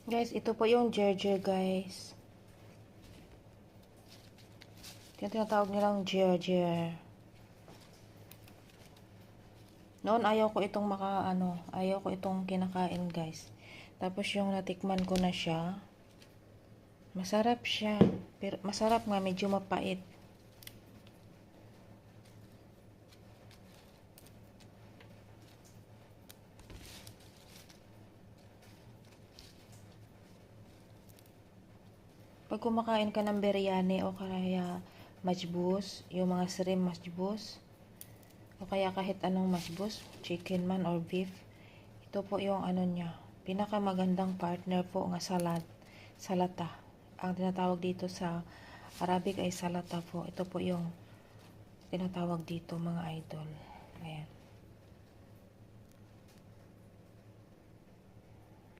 Guys, ito po yung Gerger, guys. Yung tinatawag nilang Gerger. Noon ayaw ko itong ayaw ko itong kinakain, guys. Tapos yung natikman ko na siya, masarap siya. Pero masarap nga, medyo mapait. Pag kumakain ka ng biryani o kaya majbus, yung mga shrimp majbus, o kaya kahit anong majbus, chicken man or beef, ito po yung ano niya, pinakamagandang partner po nga salata. Ang tinatawag dito sa Arabic ay salata po. Ito po yung tinatawag dito, mga idol. Ayan.